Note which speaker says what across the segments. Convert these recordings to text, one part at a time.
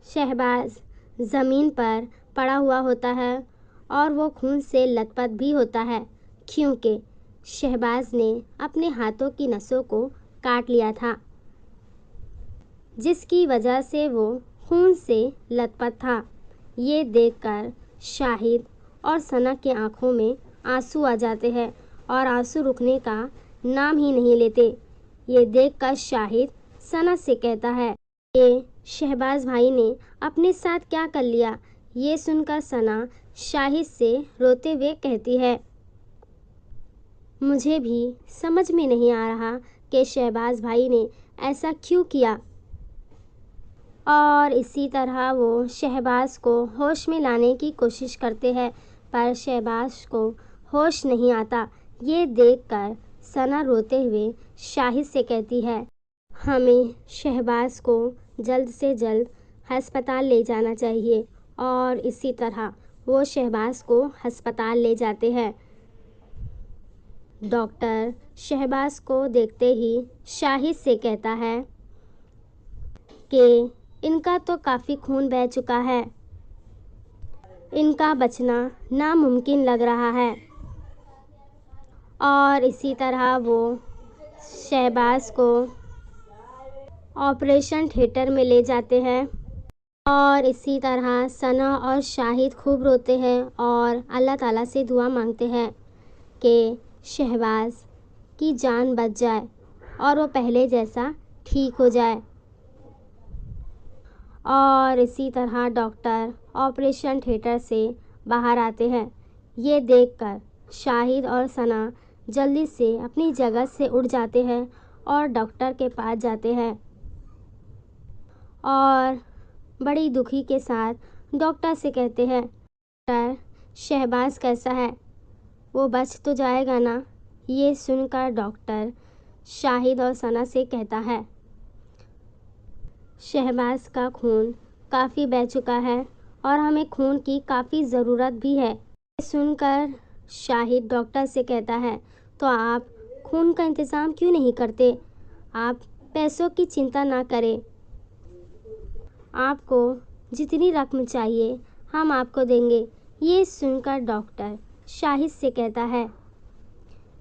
Speaker 1: शहबाज ज़मीन पर पड़ा हुआ होता है और वो खून से लथपथ भी होता है क्योंकि शहबाज ने अपने हाथों की नसों को काट लिया था, जिसकी वजह से वो खून से लथपथ था। ये देखकर शाहिद और सना की आंखों में आंसू आ जाते हैं और आंसू रुकने का नाम ही नहीं लेते। ये देखकर शाहिद सना से कहता है, ये शहबाज भाई ने अपने साथ क्या कर लिया। ये सुनकर सना शाहिद से रोते हुए कहती है, मुझे भी समझ में नहीं आ रहा कि शहबाज भाई ने ऐसा क्यों किया। और इसी तरह वो शहबाज को होश में लाने की कोशिश करते हैं, पर शहबाज को होश नहीं आता। ये देखकर सना रोते हुए शाहिद से कहती है, हमें शहबाज को जल्द से जल्द अस्पताल ले जाना चाहिए। और इसी तरह वो शहबाज को अस्पताल ले जाते हैं। डॉक्टर शहबाज को देखते ही शाहिद से कहता है कि इनका तो काफ़ी खून बह चुका है, इनका बचना नामुमकिन लग रहा है। और इसी तरह वो शहबाज को ऑपरेशन थिएटर में ले जाते हैं। और इसी तरह सना और शाहिद खूब रोते हैं और अल्लाह ताला से दुआ मांगते हैं कि शहबाज की जान बच जाए और वो पहले जैसा ठीक हो जाए। और इसी तरह डॉक्टर ऑपरेशन थिएटर से बाहर आते हैं। ये देखकर शाहिद और सना जल्दी से अपनी जगह से उठ जाते हैं और डॉक्टर के पास जाते हैं और बड़ी दुखी के साथ डॉक्टर से कहते हैं, डॉक्टर शहबाज कैसा है, वो बच तो जाएगा ना। ये सुनकर डॉक्टर शाहिद और सना से कहता है, शहबाज का खून काफ़ी बह चुका है और हमें खून की काफ़ी ज़रूरत भी है। ये सुनकर शाहिद डॉक्टर से कहता है, तो आप खून का इंतज़ाम क्यों नहीं करते। आप पैसों की चिंता ना करें, आपको जितनी रकम चाहिए हम आपको देंगे। ये सुनकर डॉक्टर शाहिद से कहता है,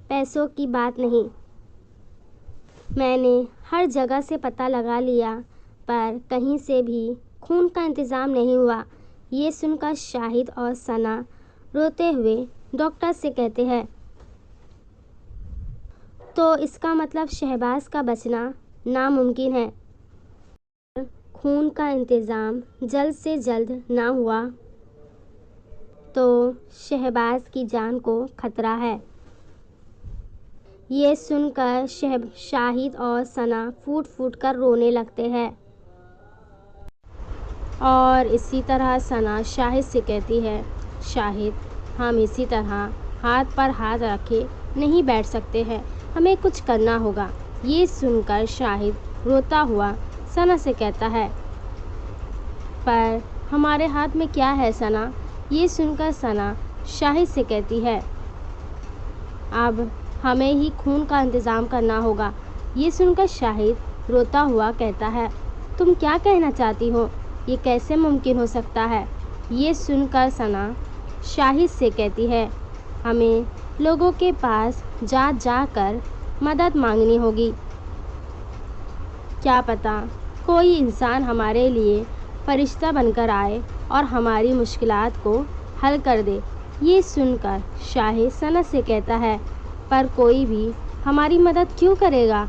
Speaker 1: पैसों की बात नहीं, मैंने हर जगह से पता लगा लिया पर कहीं से भी खून का इंतज़ाम नहीं हुआ। ये सुनकर शाहिद और सना रोते हुए डॉक्टर से कहते हैं, तो इसका मतलब शहबाज का बचना नामुमकिन है। खून का इंतज़ाम जल्द से जल्द ना हुआ तो शहबाज की जान को खतरा है। ये सुनकर शाहिद और सना फूट फूट कर रोने लगते हैं। और इसी तरह सना शाहिद से कहती है, शाहिद हम इसी तरह हाथ पर हाथ रखे नहीं बैठ सकते हैं, हमें कुछ करना होगा। ये सुनकर शाहिद रोता हुआ सना से कहता है, पर हमारे हाथ में क्या है सना। ये सुनकर सना शाहिद से कहती है, अब हमें ही खून का इंतज़ाम करना होगा। ये सुनकर शाहिद रोता हुआ कहता है, तुम क्या कहना चाहती हो, ये कैसे मुमकिन हो सकता है। ये सुनकर सना शाहिद से कहती है, हमें लोगों के पास जा कर मदद मांगनी होगी। क्या पता कोई इंसान हमारे लिए फरिश्ता बनकर आए और हमारी मुश्किलात को हल कर दे। ये सुनकर शाहिद सना से कहता है, पर कोई भी हमारी मदद क्यों करेगा।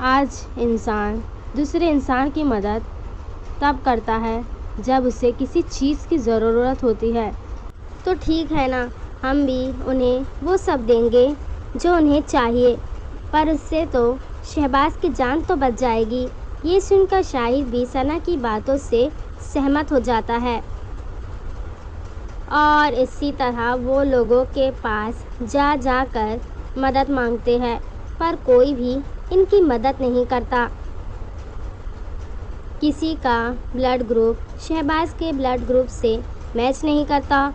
Speaker 1: आज इंसान दूसरे इंसान की मदद तब करता है जब उसे किसी चीज़ की ज़रूरत होती है। तो ठीक है ना, हम भी उन्हें वो सब देंगे जो उन्हें चाहिए, पर उससे तो शहबाज की जान तो बच जाएगी। ये सुनकर शाहिद भी सना की बातों से सहमत हो जाता है और इसी तरह वो लोगों के पास जा कर मदद मांगते हैं, पर कोई भी इनकी मदद नहीं करता। किसी का ब्लड ग्रुप शहबाज के ब्लड ग्रुप से मैच नहीं करता,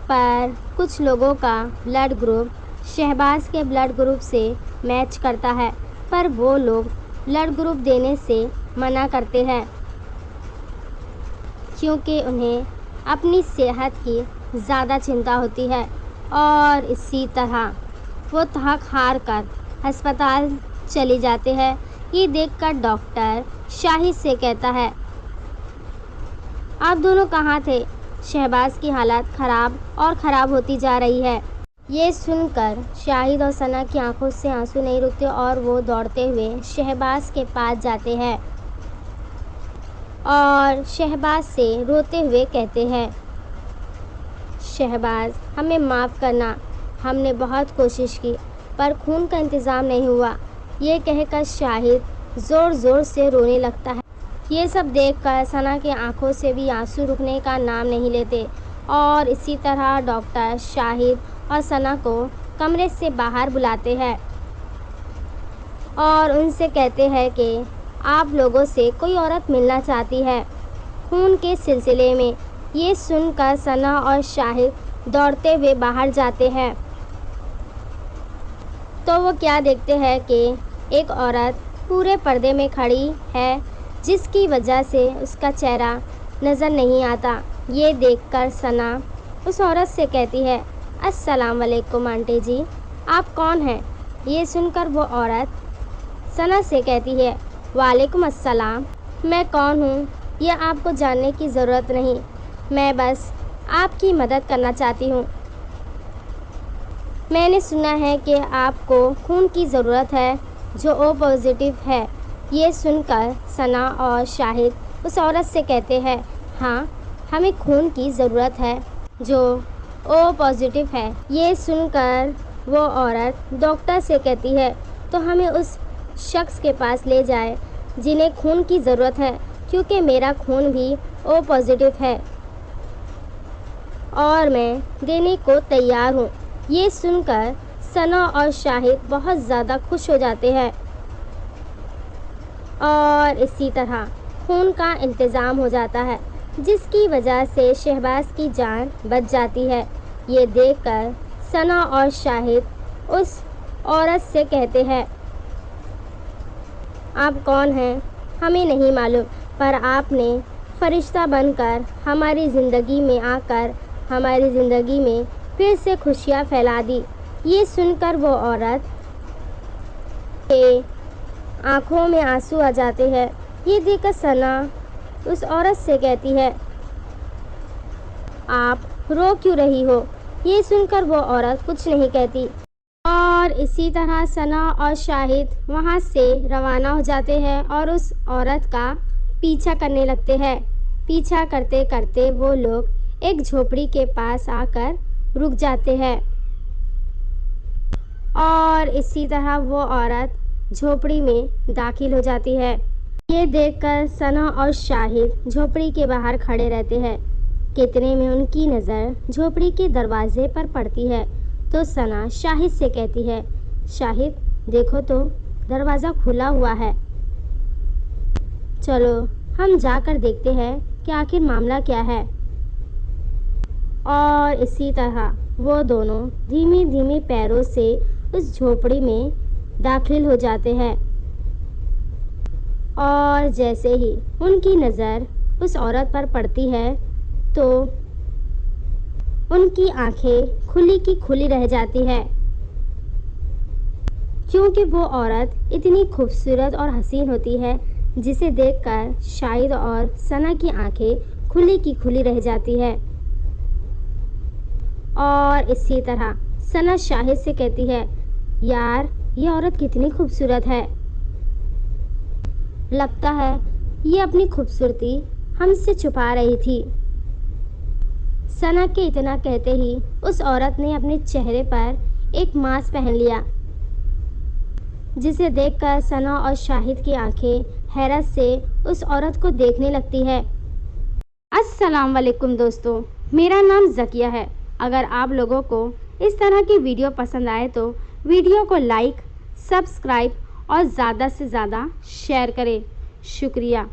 Speaker 1: पर कुछ लोगों का ब्लड ग्रुप शहबाज के ब्लड ग्रुप से मैच करता है, पर वो लोग ब्लड ग्रुप देने से मना करते हैं, क्योंकि उन्हें अपनी सेहत की ज़्यादा चिंता होती है। और इसी तरह वो थक हार कर अस्पताल चले जाते हैं। ये देखकर डॉक्टर शाहिद से कहता है, आप दोनों कहाँ थे? शहबाज की हालत ख़राब होती जा रही है। ये सुनकर शाहिद और सना की आंखों से आंसू नहीं रुकते और वो दौड़ते हुए शहबाज के पास जाते हैं और शहबाज से रोते हुए कहते हैं, शहबाज, हमें माफ़ करना, हमने बहुत कोशिश की पर खून का इंतज़ाम नहीं हुआ। ये कहकर शाहिद ज़ोर ज़ोर से रोने लगता है। ये सब देखकर सना की आंखों से भी आंसू रुकने का नाम नहीं लेते और इसी तरह डॉक्टर शाहिद और सना को कमरे से बाहर बुलाते हैं और उनसे कहते हैं कि आप लोगों से कोई औरत मिलना चाहती है खून के सिलसिले में। ये सुनकर सना और शाहिद दौड़ते हुए बाहर जाते हैं तो वो क्या देखते हैं कि एक औरत पूरे पर्दे में खड़ी है, जिसकी वजह से उसका चेहरा नज़र नहीं आता। ये देखकर सना उस औरत से कहती है, अस्सलाम वालेकुम आंटी जी, आप कौन हैं? ये सुनकर वो औरत सना से कहती है, वालेकुम अस्सलाम, मैं कौन हूँ यह आपको जानने की ज़रूरत नहीं, मैं बस आपकी मदद करना चाहती हूँ। मैंने सुना है कि आपको खून की ज़रूरत है जो ओ पॉजिटिव है। ये सुनकर सना और शाहिद उस औरत से कहते हैं, हाँ, हमें खून की ज़रूरत है जो ओ पॉजिटिव है। ये सुनकर वो औरत डॉक्टर से कहती है, तो हमें उस शख्स के पास ले जाए जिन्हें खून की ज़रूरत है, क्योंकि मेरा खून भी ओ पॉजिटिव है और मैं देने को तैयार हूँ। ये सुनकर सना और शाहिद बहुत ज़्यादा खुश हो जाते हैं और इसी तरह खून का इंतज़ाम हो जाता है, जिसकी वजह से शहबाज की जान बच जाती है। ये देखकर सना और शाहिद उस औरत से कहते हैं, आप कौन हैं हमें नहीं मालूम, पर आपने फरिश्ता बनकर हमारी ज़िंदगी में आकर हमारी ज़िंदगी में फिर से खुशियाँ फैला दी। ये सुनकर वो औरत के आँखों में आंसू आ जाते हैं। ये देखकर सना उस औरत से कहती है, आप रो क्यों रही हो? ये सुनकर वो औरत कुछ नहीं कहती और इसी तरह सना और शाहिद वहाँ से रवाना हो जाते हैं और उस औरत का पीछा करने लगते हैं। पीछा करते करते वो लोग एक झोपड़ी के पास आकर रुक जाते हैं और इसी तरह वो औरत झोपड़ी में दाखिल हो जाती है। ये देखकर सना और शाहिद झोपड़ी के बाहर खड़े रहते हैं। कितने में उनकी नज़र झोपड़ी के दरवाजे पर पड़ती है तो सना शाहिद से कहती है, शाहिद देखो तो दरवाज़ा खुला हुआ है, चलो हम जाकर देखते हैं कि आखिर मामला क्या है। और इसी तरह वो दोनों धीमी धीमी पैरों से उस झोपड़ी में दाखिल हो जाते हैं और जैसे ही उनकी नज़र उस औरत पर पड़ती है तो उनकी आंखें खुली की खुली रह जाती है, क्योंकि वो औरत इतनी खूबसूरत और हसीन होती है जिसे देखकर शाहिद और सना की आंखें खुली की खुली रह जाती है। और इसी तरह सना शाहिद से कहती है, यार ये औरत कितनी खूबसूरत है, लगता है ये अपनी खूबसूरती हमसे छुपा रही थी। सना के इतना कहते ही उस औरत ने अपने चेहरे पर एक मास्क पहन लिया, जिसे देखकर सना और शाहिद की आंखें हैरत से उस औरत को देखने लगती है। अस्सलाम वालेकुम दोस्तों, मेरा नाम ज़किया है। अगर आप लोगों को इस तरह की वीडियो पसंद आए तो वीडियो को लाइक, सब्सक्राइब और ज़्यादा से ज़्यादा शेयर करें। शुक्रिया।